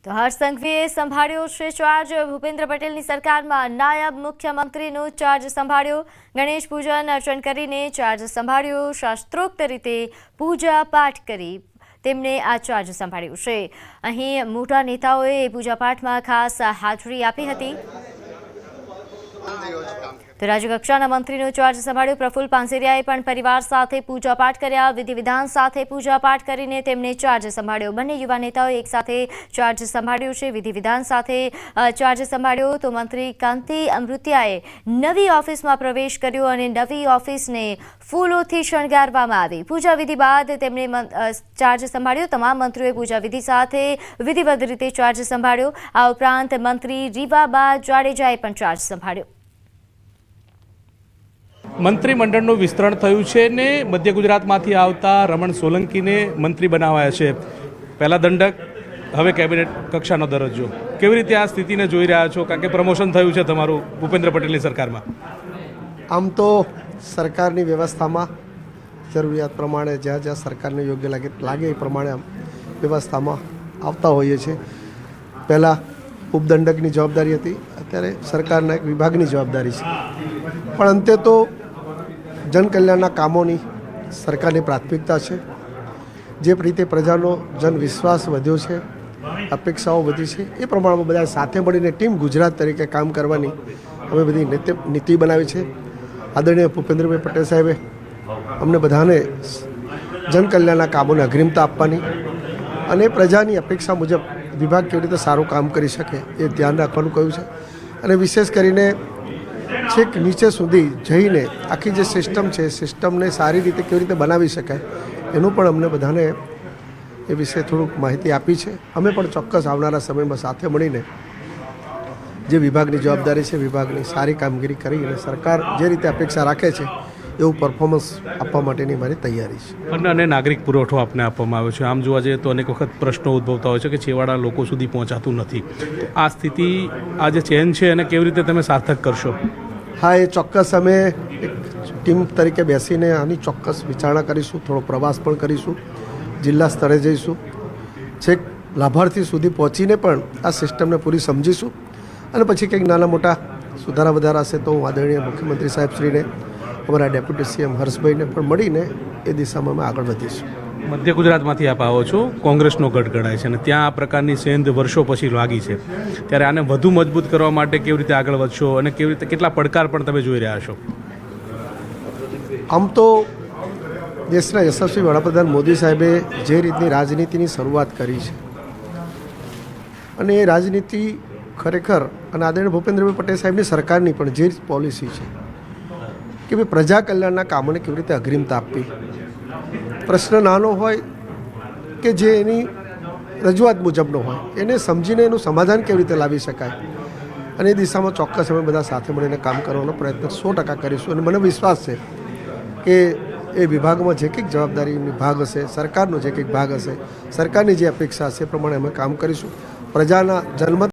તો હર્ષ સંઘવીએ સંભાળ્યો છે ચાર્જ। ભૂપેન્દ્ર પટેલની સરકારમાં નાયબ મુખ્યમંત્રીનો ચાર્જ સંભાળ્યો। ગણેશ પૂજન અર્ચન કરીને ચાર્જ સંભાળ્યો। શાસ્ત્રોક્ત રીતે પૂજા પાઠ કરી તેમણે આ ચાર્જ સંભાળ્યો છે। અહીં મોટા નેતાઓએ પૂજાપાઠમાં ખાસ હાજરી આપી હતી। તો રાજ્યકક્ષાના મંત્રીનો ચાર્જ સંભાળ્યો। પ્રફુલ્લ પાનસેરિયાએ પણ પરિવાર સાથે પૂજાપાઠ કર્યા। વિધિ વિધાન સાથે પૂજાપાઠ કરીને તેમણે ચાર્જ સંભાળ્યો। બંને યુવા નેતાઓએ એક સાથે ચાર્જ સંભાળ્યો છે। વિધિ વિધાન સાથે ચાર્જ સંભાળ્યો તો મંત્રી કાંતિ અમૃતિયાએ નવી ઓફિસમાં પ્રવેશ કર્યો અને નવી ઓફિસને ફૂલોથી શણગારવામાં આવી। પૂજા વિધિ બાદ તેમણે ચાર્જ સંભાળ્યો। તમામ મંત્રીઓએ પૂજા વિધિ સાથે વિધિવત રીતે ચાર્જ સંભાળ્યો। આ ઉપરાંત મંત્રી રીવાબા જાડેજાએ પણ ચાર્જ સંભાળ્યો। મંત્રીમંડળનું વિસ્તરણ થયું છે ને મધ્ય ગુજરાતમાંથી આવતા રમણ સોલંકીને મંત્રી બનાવાયા છે। પહેલા દંડક, હવે કેબિનેટ કક્ષાનો દરજ્જો। કેવી રીતે આ સ્થિતિને જોઈ રહ્યા છો? કારણ કે પ્રમોશન થયું છે તમારું ભૂપેન્દ્ર પટેલની સરકારમાં। આમ તો સરકારની વ્યવસ્થામાં જરૂરિયાત પ્રમાણે જ્યાં જ્યાં સરકારને યોગ્ય લાગે એ પ્રમાણે વ્યવસ્થામાં આવતા હોઈએ છીએ। પહેલાં ઉપદંડકની જવાબદારી હતી, અત્યારે સરકારના એક વિભાગની જવાબદારી છે। પણ અંતે તો જનકલ્યાણના કામોની સરકારની પ્રાથમિકતા છે। જે રીતે પ્રજાનો જનવિશ્વાસ વધ્યો છે, અપેક્ષાઓ વધી છે, એ પ્રમાણમાં બધા સાથે મળીને ટીમ ગુજરાત તરીકે કામ કરવાની અમે બધી નીતિ બનાવી છે। આદરણીય ભૂપેન્દ્રભાઈ પટેલ સાહેબે અમને બધાને જનકલ્યાણના કામોને અગ્રિમતા આપવાની અને પ્રજાની અપેક્ષા મુજબ વિભાગ કેવી રીતે સારું કામ કરી શકે એ ધ્યાન રાખવાનું કહ્યું છે। અને વિશેષ કરીને છેક નીચે સુધી જઈને આખી જે સિસ્ટમ છે, સિસ્ટમને સારી રીતે કેવી રીતે બનાવી શકાય એનું પણ અમને બધાને એ વિશે થોડુંક માહિતી આપી છે। અમે પણ ચોક્કસ આવનારા સમયમાં સાથે મળીને જે વિભાગની જવાબદારી છે, વિભાગની સારી કામગીરી કરીને સરકાર જે રીતે અપેક્ષા રાખે છે એવું પરફોર્મન્સ આપવા માટેની મારી તૈયારી છે। અન્ન અને નાગરિક પુરવઠો આપને આપવામાં આવ્યો છે। આમ જોવા જઈએ તો અનેક વખત પ્રશ્નો ઉદ્ભવતા હોય છે કે છેવાડા લોકો સુધી પહોંચાતું નથી। આ સ્થિતિ, આ જે ચેન છે એને કેવી રીતે તમે સાર્થક કરશો? હા, એ ચોક્કસ અમે એક ટીમ તરીકે બેસીને આની ચોક્કસ વિચારણા કરીશું। થોડો પ્રવાસ પણ કરીશું, જિલ્લા સ્તરે જઈશું, છેક લાભાર્થી સુધી પહોંચીને પણ આ સિસ્ટમને પૂરી સમજીશું અને પછી કંઈક નાના મોટા સુધારા વધારા હશે તો હું આદરણીય મુખ્યમંત્રી સાહેબશ્રીને, અમારા ડેપ્યુટી સીએમ હર્ષભાઈને પણ મળીને એ દિશામાં અમે આગળ વધીશું। મધ્ય ગુજરાતમાંથી આપ આવો છો, કોંગ્રેસનો ગઢ ગણાય છે અને ત્યાં આ પ્રકારની સેંધ વર્ષો પછી લાગી છે, ત્યારે આને વધુ મજબૂત કરવા માટે કેવી રીતે આગળ વધશો અને કેવી રીતે, કેટલા પડકાર પણ તમે જોઈ રહ્યા છો? આમ તો દેશના યશસ્વી વડાપ્રધાન મોદી સાહેબે જે રીતની રાજનીતિની શરૂઆત કરી છે અને એ રાજનીતિ ખરેખર અને આદરણીય ભૂપેન્દ્રભાઈ પટેલ સાહેબની સરકારની પણ જે પોલિસી છે કે ભાઈ પ્રજા કલ્યાણના કામોને કેવી રીતે અગ્રિમતા આપવી, પ્રશ્ન નાનો હોય કે જે એની રજૂઆત મુજબનો હોય એને સમજીને એનું સમાધાન કેવી રીતે લાવી શકાય અને એ દિશામાં ચોક્કસ અમે બધા સાથે મળીને કામ કરવાનો પ્રયત્ન 100% કરીશું। અને મને વિશ્વાસ છે કે એ વિભાગમાં જે કંઈક જવાબદારીની ભાગ હશે, સરકારનો જે કંઈક ભાગ હશે, સરકારની જે અપેક્ષા હશે એ પ્રમાણે અમે કામ કરીશું। પ્રજાના જનમત